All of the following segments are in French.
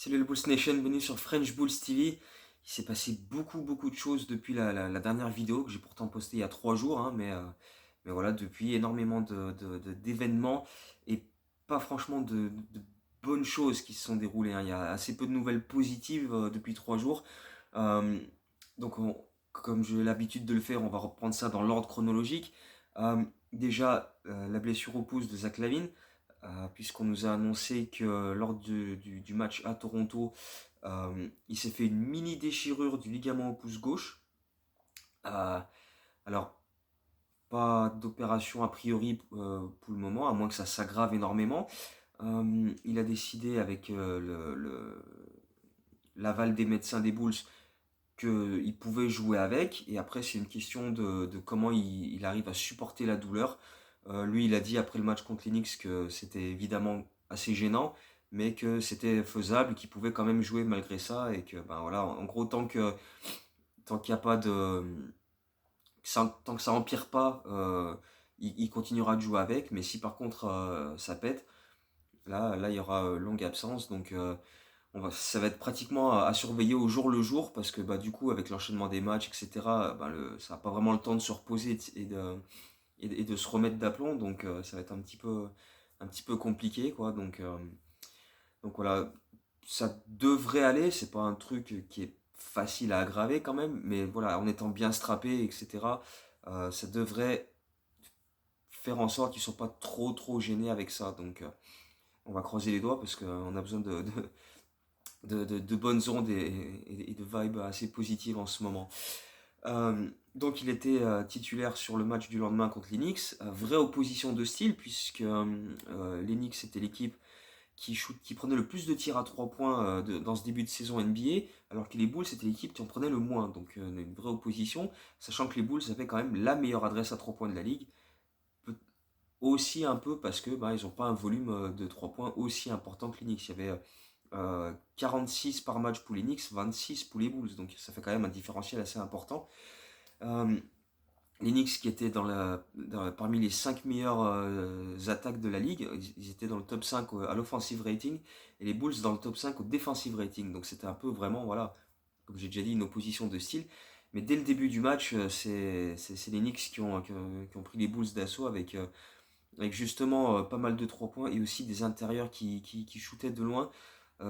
Salut le Bulls Nation, bienvenue sur French Bulls TV. Il s'est passé beaucoup de choses depuis la dernière vidéo que j'ai pourtant postée il y a 3 jours, hein, mais voilà, depuis énormément d'événements et pas franchement de bonnes choses qui se sont déroulées, hein. Il y a assez peu de nouvelles positives depuis 3 jours. Euh, donc, comme j'ai l'habitude de le faire, on va reprendre ça dans l'ordre chronologique. Déjà, la blessure au pouce de Zach LaVine, puisqu'on nous a annoncé que lors du match à Toronto, il s'est fait une mini déchirure du ligament au pouce gauche. Euh, alors, pas d'opération a priori pour le moment, à moins que ça s'aggrave énormément. Il a décidé avec l'aval des médecins des Bulls qu'il pouvait jouer avec, et après c'est une question de comment il arrive à supporter la douleur. Lui, il a dit après le match contre l'Enix que c'était évidemment assez gênant, mais que c'était faisable, qu'il pouvait quand même jouer malgré ça, et que ben voilà, en gros, tant qu'il n'y a pas de tant que ça empire pas, il continuera de jouer avec, mais si par contre ça pète, là il y aura longue absence, donc ça va être pratiquement à surveiller au jour le jour, parce que bah, du coup, avec l'enchaînement des matchs, etc., bah, ça n'a pas vraiment le temps de se reposer et de se remettre d'aplomb, donc ça va être un petit peu compliqué, quoi. Donc voilà, ça devrait aller, c'est pas un truc qui est facile à aggraver quand même, mais voilà, en étant bien strappé, etc., ça devrait faire en sorte qu'ils ne soient pas trop gênés avec ça. Donc on va croiser les doigts parce qu'on a besoin de bonnes ondes et de vibes assez positives en ce moment. Donc il était titulaire sur le match du lendemain contre l'Enix. Vraie opposition de style, puisque l'Enix était l'équipe qui prenait le plus de tirs à 3 points dans ce début de saison NBA, alors que les Bulls c'était l'équipe qui en prenait le moins. Donc une vraie opposition, sachant que les Bulls avaient quand même la meilleure adresse à 3 points de la ligue. Aussi un peu parce que bah, ils n'ont pas un volume de 3 points aussi important que l'Enix. Il y avait 46 par match pour les Knicks, 26 pour les Bulls, donc ça fait quand même un différentiel assez important. Euh, les Knicks qui étaient parmi les 5 meilleures attaques de la ligue, ils étaient dans le top 5 à l'offensive rating, et les Bulls dans le top 5 au defensive rating, donc c'était un peu vraiment, voilà, comme j'ai déjà dit, une opposition de style. Mais dès le début du match, c'est les Knicks qui ont pris les Bulls d'assaut avec justement pas mal de 3 points et aussi des intérieurs qui shootaient de loin,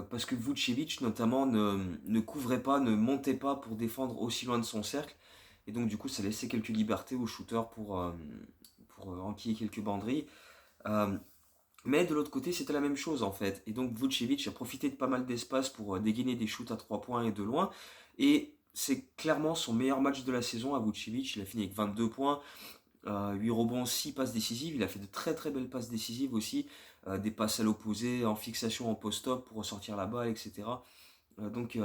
parce que Vucevic notamment ne couvrait pas, ne montait pas pour défendre aussi loin de son cercle, et donc du coup ça laissait quelques libertés aux shooters pour enquiller quelques banderilles. Euh, mais de l'autre côté c'était la même chose en fait, et donc Vucevic a profité de pas mal d'espace pour dégainer des shoots à 3 points et de loin, et c'est clairement son meilleur match de la saison à Vucevic. Il a fini avec 22 points, 8 rebonds, 6 passes décisives. Il a fait de très belles passes décisives aussi, des passes à l'opposé, en fixation en post-up pour ressortir la balle, etc. Donc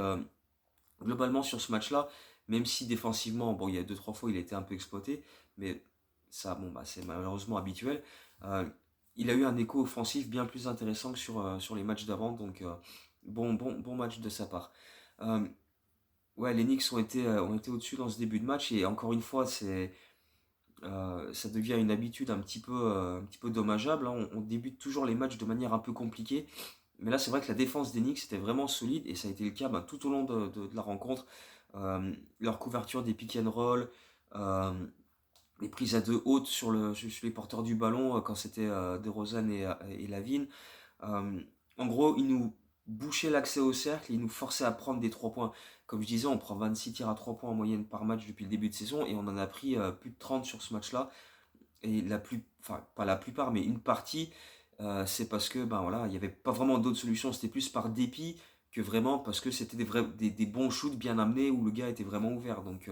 globalement sur ce match-là, même si défensivement, bon, il y a 2-3 fois il a été un peu exploité, mais ça, bon, bah, c'est malheureusement habituel. Euh, il a eu un écho offensif bien plus intéressant que sur les matchs d'avant, donc bon match de sa part. Euh, ouais, les Knicks ont été au-dessus dans ce début de match, et encore une fois, ça devient une habitude un petit peu dommageable, hein. On débute toujours les matchs de manière un peu compliquée, mais là c'est vrai que la défense des Knicks était vraiment solide, et ça a été le cas tout au long de la rencontre. Leur couverture des pick and roll, euh, les prises à deux hautes sur les porteurs du ballon quand c'était DeRozan et Lavine. Euh, En gros, ils nous bouchaient l'accès au cercle, ils nous forçaient à prendre des 3 points. Comme je disais, on prend 26 tirs à 3 points en moyenne par match depuis le début de saison, et on en a pris plus de 30 sur ce match-là. Et enfin pas la plupart, mais une partie, c'est parce que ben voilà, il n'y avait pas vraiment d'autres solutions. C'était plus par dépit que vraiment parce que c'était des bons shoots bien amenés où le gars était vraiment ouvert. Donc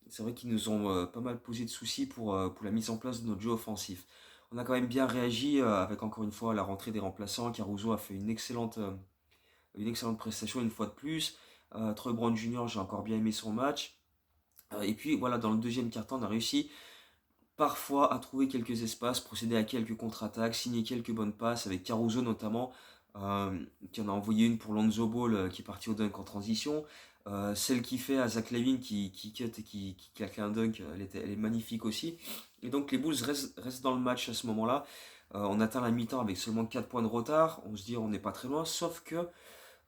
c'est vrai qu'ils nous ont pas mal posé de soucis pour la mise en place de notre jeu offensif. On a quand même bien réagi avec encore une fois la rentrée des remplaçants. Caruso a fait une excellente prestation une fois de plus. Troy Brown Jr., j'ai encore bien aimé son match. Et puis voilà, dans le deuxième quart-temps, on a réussi parfois à trouver quelques espaces, procéder à quelques contre-attaques, signer quelques bonnes passes, avec Caruso notamment, qui en a envoyé une pour Lonzo Ball, qui est parti au dunk en transition. Celle qui fait à Zach LaVine qui cut et qui claque un dunk, elle est magnifique aussi. Et donc les Bulls restent dans le match à ce moment-là. On atteint la mi-temps avec seulement 4 points de retard. On se dit on n'est pas très loin, sauf que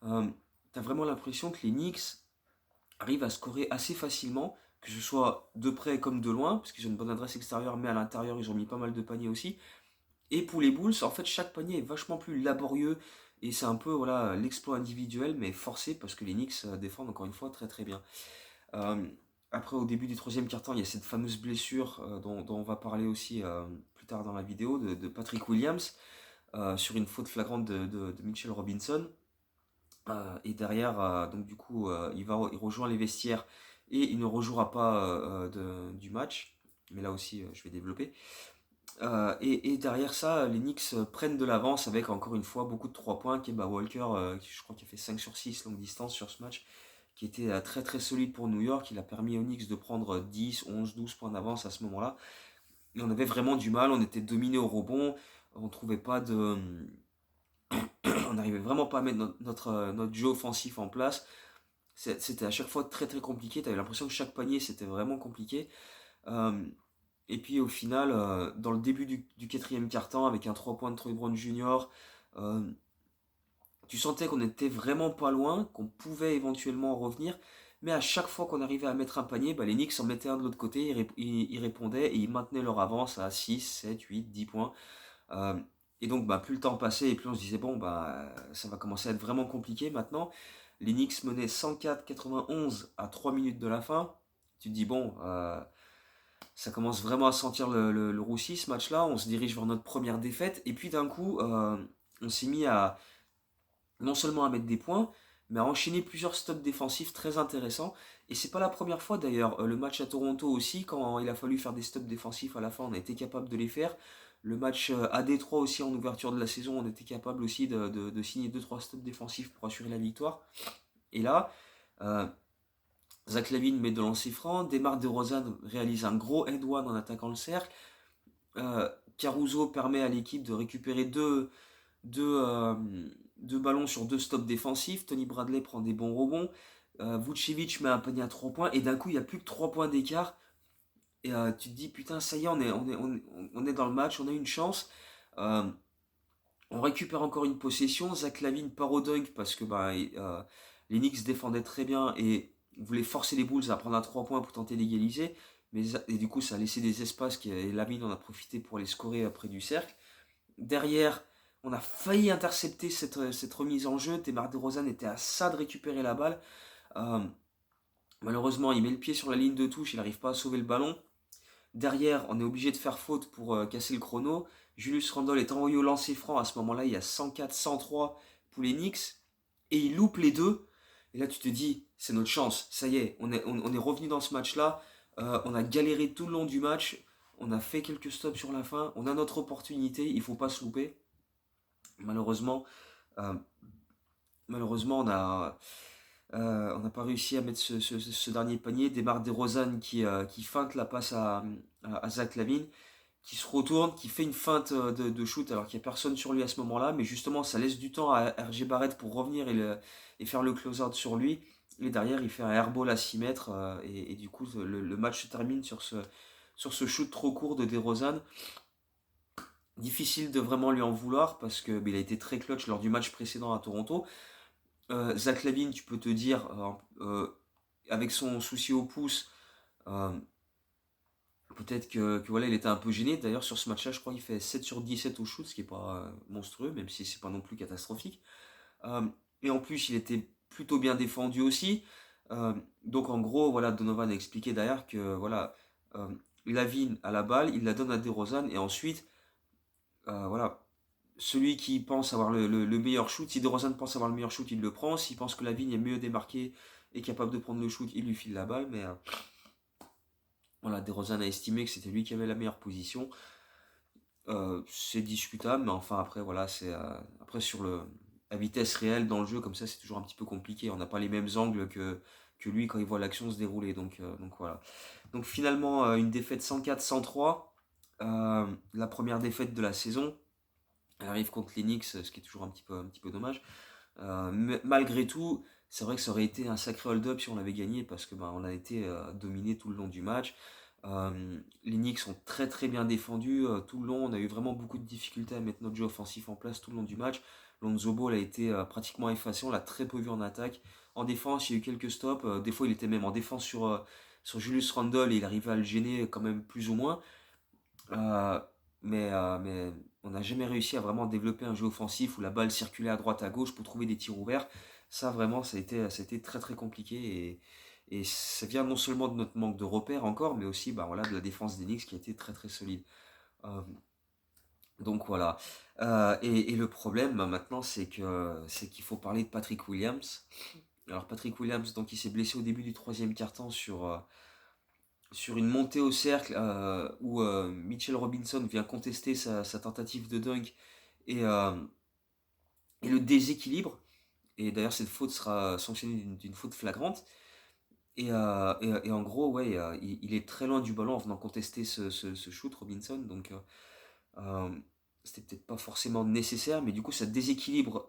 Euh, T'as vraiment l'impression que les Knicks arrivent à scorer assez facilement, que ce soit de près comme de loin, parce qu'ils ont une bonne adresse extérieure, mais à l'intérieur, ils ont mis pas mal de paniers aussi. Et pour les Bulls, en fait, chaque panier est vachement plus laborieux, et c'est un peu voilà l'exploit individuel, mais forcé, parce que les Knicks défendent encore une fois très très bien. Euh, Après, au début du troisième quart-temps, il y a cette fameuse blessure dont on va parler aussi plus tard dans la vidéo, de Patrick Williams, sur une faute flagrante de Mitchell Robinson. Et derrière, donc du coup, il rejoint les vestiaires et il ne rejouera pas du match. Mais là aussi, je vais développer. Et derrière ça, les Knicks prennent de l'avance avec encore une fois beaucoup de 3 points. Kemba Walker, qui, je crois qu'il a fait 5 sur 6 longue distance sur ce match, qui était très très solide pour New York. Il a permis aux Knicks de prendre 10, 11, 12 points d'avance à ce moment-là. Et on avait vraiment du mal, on était dominé au rebond, on trouvait pas de. On n'arrivait vraiment pas à mettre notre jeu offensif en place. C'était à chaque fois très très compliqué. Tu avais l'impression que chaque panier c'était vraiment compliqué. Euh, et puis au final, dans le début du quatrième quart-temps, avec un 3 points de Troy Brown Jr., euh, tu sentais qu'on était vraiment pas loin, qu'on pouvait éventuellement revenir. Mais à chaque fois qu'on arrivait à mettre un panier, bah, les Knicks en mettaient un de l'autre côté, ils répondaient et ils maintenaient leur avance à 6, 7, 8, 10 points. Euh, et donc, bah, plus le temps passait et plus on se disait, bon, bah, ça va commencer à être vraiment compliqué maintenant. Les Knicks menaient 104-91 à 3 minutes de la fin. Tu te dis, bon, ça commence vraiment à sentir le roussi ce match-là. On se dirige vers notre première défaite. Et puis d'un coup, on s'est mis à non seulement à mettre des points, mais à enchaîner plusieurs stops défensifs très intéressants. Et c'est pas la première fois d'ailleurs. Le match à Toronto aussi, quand il a fallu faire des stops défensifs à la fin, on a été capable de les faire. Le match à Détroit aussi en ouverture de la saison, on était capable aussi de signer deux trois stops défensifs pour assurer la victoire. Et là, euh, Zach LaVine met de lancer franc, DeMar DeRozan réalise un gros head one en attaquant le cercle. Caruso permet à l'équipe de récupérer deux, euh, deux ballons sur deux stops défensifs. Tony Bradley prend des bons rebonds. Vucevic met un panier à 3 points. Et d'un coup, il n'y a plus que 3 points d'écart. Et tu te dis, putain, ça y est, on est dans le match, on a une chance. Euh, on récupère encore une possession. Zach LaVine part au dunk parce que les Knicks défendaient très bien et voulaient forcer les Bulls à prendre un 3 points pour tenter d'égaliser. Et du coup, ça a laissé des espaces et LaVine en a profité pour les scorer près du cercle. Derrière, on a failli intercepter cette remise en jeu. Demar DeRozan était à ça de récupérer la balle. Euh, Malheureusement, il met le pied sur la ligne de touche, il n'arrive pas à sauver le ballon. Derrière, on est obligé de faire faute pour casser le chrono. Julius Randle est envoyé au lancer franc. À ce moment-là, il y a 104, 103 pour les Knicks. Et il loupe les deux. Et là, tu te dis, c'est notre chance. Ça y est, on est revenu dans ce match-là. On a galéré tout le long du match. On a fait quelques stops sur la fin. On a notre opportunité. Il ne faut pas se louper. Malheureusement, euh, malheureusement, on n'a pas réussi à mettre ce dernier panier. Démarre DeRozan qui feinte la passe à Zach LaVine, qui se retourne, qui fait une feinte de shoot alors qu'il n'y a personne sur lui à ce moment-là. Mais justement, ça laisse du temps à RJ Barrett pour revenir et faire le close-out sur lui. Et derrière, il fait un airball à 6 mètres. Et du coup, le match se termine sur ce shoot trop court de DeRozan. Difficile de vraiment lui en vouloir parce que il a été très clutch lors du match précédent à Toronto. Zach LaVine, tu peux te dire, avec son souci au pouce, euh, peut-être que voilà, il était un peu gêné. D'ailleurs, sur ce match-là, je crois qu'il fait 7 sur 17 au shoot, ce qui n'est pas monstrueux, même si c'est pas non plus catastrophique. Euh, et en plus, il était plutôt bien défendu aussi. Euh, donc en gros, voilà, Donovan a expliqué derrière que voilà, euh, LaVine a la balle, il la donne à DeRozan, et ensuite, voilà, celui qui pense avoir le meilleur shoot, si DeRozan pense avoir le meilleur shoot, il le prend. S'il pense que Lavigne est mieux démarqué et capable de prendre le shoot, il lui file la balle. Mais voilà, DeRozan a estimé que c'était lui qui avait la meilleure position. C'est discutable, mais enfin après, voilà, c'est après sur la vitesse réelle dans le jeu, comme ça, c'est toujours un petit peu compliqué. On n'a pas les mêmes angles que lui quand il voit l'action se dérouler. Donc voilà. Donc finalement, une défaite 104-103. La première défaite de la saison. Elle arrive contre les Knicks, ce qui est toujours un petit peu dommage. Malgré tout, c'est vrai que ça aurait été un sacré hold-up si on avait gagné parce que on a été dominé tout le long du match. Les Knicks sont très très bien défendus tout le long. On a eu vraiment beaucoup de difficultés à mettre notre jeu offensif en place tout le long du match. Lonzo Ball a été pratiquement effacé, on l'a très peu vu en attaque. En défense, il y a eu quelques stops. Des fois, il était même en défense sur Julius Randle et il arrivait à le gêner quand même plus ou moins. Euh, mais on n'a jamais réussi à vraiment développer un jeu offensif où la balle circulait à droite à gauche pour trouver des tirs ouverts. Ça, vraiment, ça a été très très compliqué. Et ça vient non seulement de notre manque de repères encore, mais aussi bah, voilà, de la défense des Knicks qui a été très très solide. Euh, donc voilà. Et le problème bah, maintenant, c'est qu'il faut parler de Patrick Williams. Alors Patrick Williams, donc il s'est blessé au début du troisième quart-temps sur une montée au cercle où Mitchell Robinson vient contester sa tentative de dunk et le déséquilibre. Et d'ailleurs, cette faute sera sanctionnée d'une faute flagrante. Et en gros, ouais, il est très loin du ballon en venant contester ce shoot, Robinson. Donc, euh, c'était peut-être pas forcément nécessaire, mais du coup, ça déséquilibre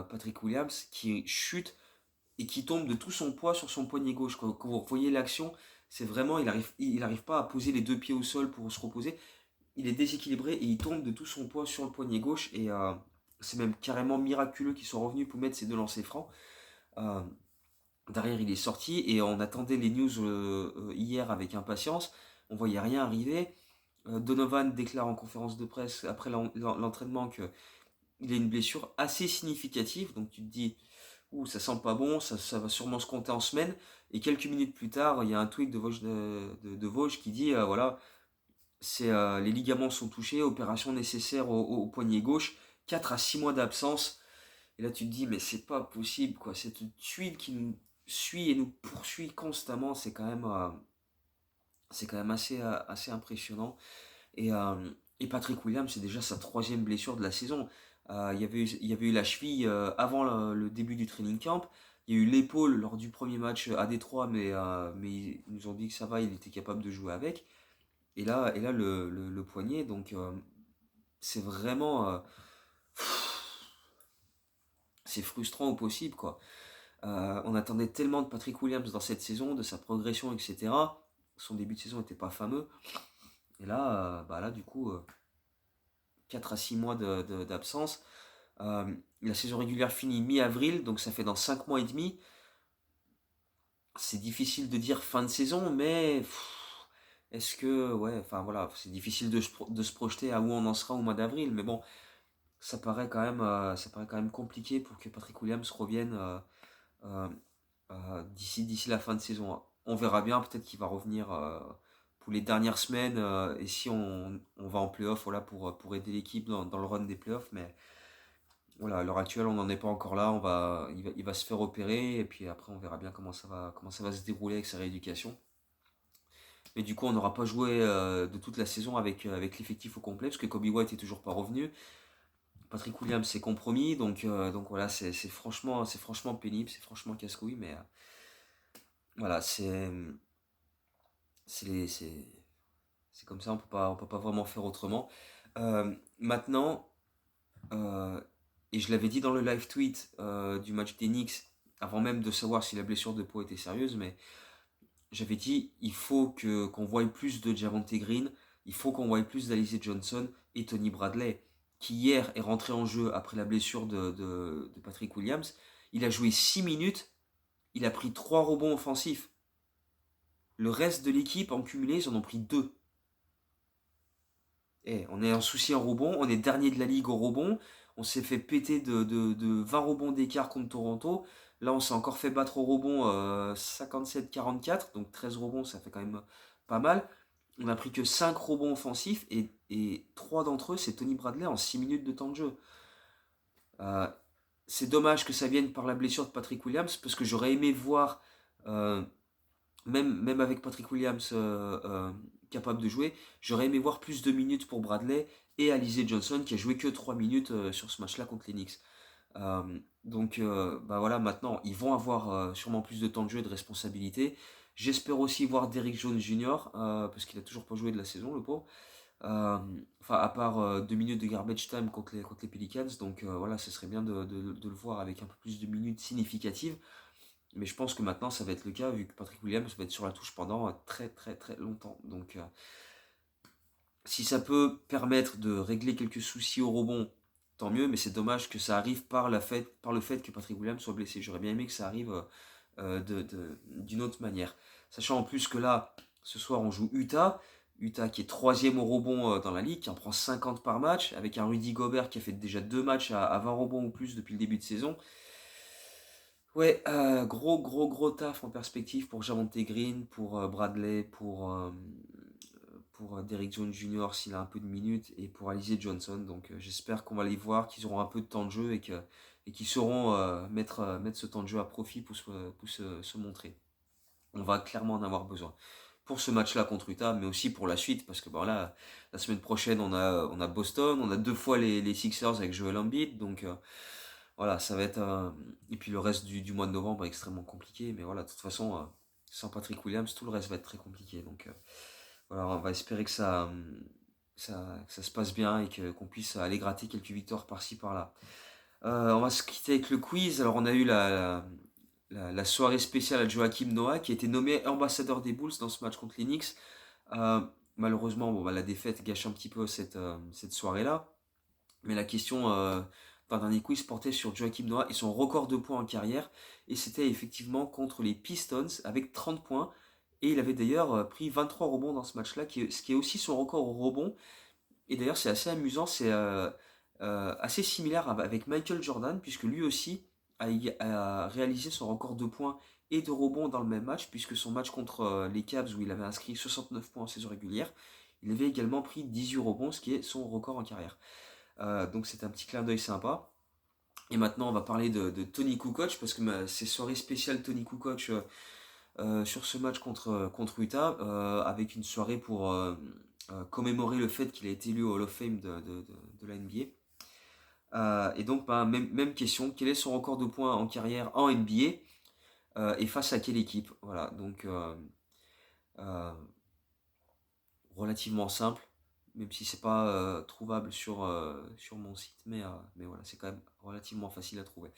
Patrick Williams qui chute et qui tombe de tout son poids sur son poignet gauche. Quand vous voyez l'action, c'est vraiment, il arrive pas à poser les deux pieds au sol pour se reposer. Il est déséquilibré et il tombe de tout son poids sur le poignet gauche. Et c'est même carrément miraculeux qu'ils soient revenus pour mettre ces deux lancers francs. Euh, Derrière, il est sorti et on attendait les news hier avec impatience. On voyait rien arriver. Donovan déclare en conférence de presse après l'entraînement qu'il a une blessure assez significative. Donc tu te dis, ouh, ça sent pas bon, ça va sûrement se compter en semaines. Et quelques minutes plus tard, il y a un tweet de Vosges qui dit, voilà, les ligaments sont touchés, opération nécessaire au poignet gauche, 4 à 6 mois d'absence. Et là tu te dis, mais c'est pas possible, quoi. Cette tuile qui nous suit et nous poursuit constamment, c'est quand même assez impressionnant. Et Patrick Williams, c'est déjà sa troisième blessure de la saison. Il y avait eu la cheville avant le début du training camp. Il y a eu l'épaule lors du premier match à Détroit, mais ils nous ont dit que ça va, il était capable de jouer avec. Et là le poignet, donc c'est vraiment. C'est frustrant au possible, quoi. On attendait tellement de Patrick Williams dans cette saison, de sa progression, etc. Son début de saison n'était pas fameux. Et là, bah là du coup, 4 à 6 mois d'absence. La saison régulière finit mi-avril, donc ça fait dans 5 mois et demi. C'est difficile de dire fin de saison, mais est-ce que, ouais, enfin voilà, c'est difficile de se projeter à où on en sera au mois d'avril, mais bon, ça paraît quand même compliqué pour que Patrick Williams revienne euh, d'ici la fin de saison. On verra bien, peut-être qu'il va revenir pour les dernières semaines, et si on va en playoff, voilà, pour aider l'équipe dans le run des playoffs, mais voilà, à l'heure actuelle, on n'en est pas encore là. Il va se faire opérer et puis après, on verra bien comment ça va se dérouler avec sa rééducation. Mais du coup, on n'aura pas joué de toute la saison avec l'effectif au complet parce que Kobe White est toujours pas revenu. Patrick Williams s'est compromis, donc voilà, c'est franchement pénible, c'est franchement casse-couille, mais voilà, c'est c'est comme ça, on peut pas vraiment faire autrement. Maintenant, Euh, et je l'avais dit dans le live tweet du match des Knicks, avant même de savoir si la blessure de Poe était sérieuse, mais j'avais dit il faut qu'on voie plus de Javonte Green, il faut qu'on voie plus d'Alize Johnson et Tony Bradley, qui hier est rentré en jeu après la blessure de Patrick Williams. Il a joué 6 minutes, il a pris 3 rebonds offensifs. Le reste de l'équipe en cumulé, ils en ont pris 2. On est en souci en rebond, on est dernier de la ligue au rebond, on s'est fait péter de 20 rebonds d'écart contre Toronto. Là, on s'est encore fait battre au rebond 57-44, donc 13 rebonds, ça fait quand même pas mal. On a pris que 5 rebonds offensifs et 3 d'entre eux, c'est Tony Bradley en 6 minutes de temps de jeu. Euh, c'est dommage que ça vienne par la blessure de Patrick Williams, parce que j'aurais aimé voir euh, même avec Patrick Williams capable de jouer, j'aurais aimé voir plus de minutes pour Bradley et Alize Johnson qui a joué que 3 minutes sur ce match-là contre les Knicks. Donc bah voilà, maintenant ils vont avoir sûrement plus de temps de jeu et de responsabilité. J'espère aussi voir Derrick Jones Jr. Parce qu'il a toujours pas joué de la saison, le pauvre. Euh, enfin, à part 2 minutes de garbage time contre les Pelicans. Donc voilà, ce serait bien de le voir avec un peu plus de minutes significatives. Mais je pense que maintenant ça va être le cas vu que Patrick Williams va être sur la touche pendant très très très longtemps. Donc si ça peut permettre de régler quelques soucis au rebond tant mieux, mais c'est dommage que ça arrive par le fait que Patrick Williams soit blessé. J'aurais bien aimé que ça arrive d'une autre manière. Sachant en plus que là, ce soir, on joue Utah. Utah qui est troisième au rebond dans la ligue, qui en prend 50 par match, avec un Rudy Gobert qui a fait déjà 2 matchs à 20 rebonds ou plus depuis le début de saison. Ouais, gros taf en perspective pour Javonte Green, pour Bradley, pour Derrick Jones Jr. s'il a un peu de minutes et pour Alize Johnson. Donc j'espère qu'on va les voir, qu'ils auront un peu de temps de jeu et qu'ils sauront mettre ce temps de jeu à profit pour se montrer. On va clairement en avoir besoin. Pour ce match-là contre Utah, mais aussi pour la suite, parce que bon, là, la semaine prochaine, on a Boston, on a 2 fois les Sixers avec Joel Embiid, donc voilà, ça va être. Et puis le reste du mois de novembre est extrêmement compliqué, mais voilà, de toute façon, sans Patrick Williams, tout le reste va être très compliqué. Donc voilà, on va espérer que ça se passe bien et qu'on puisse aller gratter quelques victoires par-ci par-là. On va se quitter avec le quiz. Alors, on a eu la soirée spéciale à Joachim Noah qui a été nommé ambassadeur des Bulls dans ce match contre les Knicks. Euh, Malheureusement, bon, bah, la défaite gâche un petit peu cette soirée-là. Mais la question d'un dernier quiz portait sur Joachim Noah et son record de points en carrière. Et c'était effectivement contre les Pistons avec 30 points. Et il avait d'ailleurs pris 23 rebonds dans ce match-là, ce qui est aussi son record au rebond. Et d'ailleurs, c'est assez amusant, c'est assez similaire avec Michael Jordan, puisque lui aussi a réalisé son record de points et de rebonds dans le même match, puisque son match contre les Cavs, où il avait inscrit 69 points en saison régulière, il avait également pris 18 rebonds, ce qui est son record en carrière. Donc c'est un petit clin d'œil sympa. Et maintenant, on va parler de Tony Kukoc, parce que c'est soirée spéciale Tony Kukoc sur ce match contre Utah, avec une soirée pour commémorer le fait qu'il a été élu au Hall of Fame de la NBA. Et donc, bah, même question, quel est son record de points en carrière en NBA et face à quelle équipe? Voilà, donc euh, relativement simple, même si c'est pas trouvable sur mon site, mais voilà, c'est quand même relativement facile à trouver.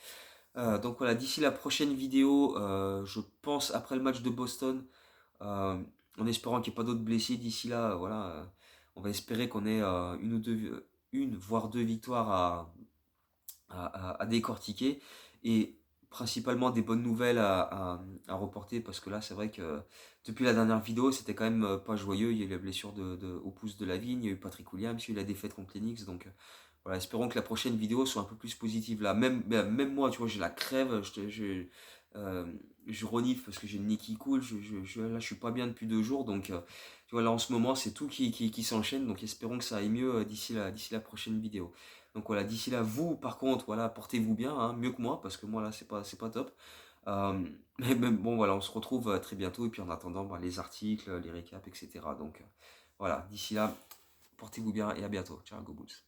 Donc voilà, d'ici la prochaine vidéo, je pense après le match de Boston, euh, en espérant qu'il n'y ait pas d'autres blessés d'ici là, voilà, on va espérer qu'on ait une voire 2 victoires à décortiquer et principalement des bonnes nouvelles à reporter parce que là c'est vrai que depuis la dernière vidéo c'était quand même pas joyeux, il y a eu la blessure au pouce de la vigne, il y a eu Patrick Williams, il y a eu la défaite contre les Knicks, donc voilà, espérons que la prochaine vidéo soit un peu plus positive là, même moi tu vois j'ai la crève, euh, je renifle parce que j'ai le nez qui coule, là je suis pas bien depuis 2 jours, donc tu vois là en ce moment c'est tout qui s'enchaîne, donc espérons que ça aille mieux d'ici la prochaine vidéo. Donc voilà, d'ici là, vous, par contre, voilà, portez-vous bien, hein, mieux que moi, parce que moi là, c'est pas top. Mais bon, voilà, on se retrouve très bientôt, et puis en attendant, bah, les articles, les récaps, etc. Donc voilà, d'ici là, portez-vous bien et à bientôt. Ciao, go Bulls.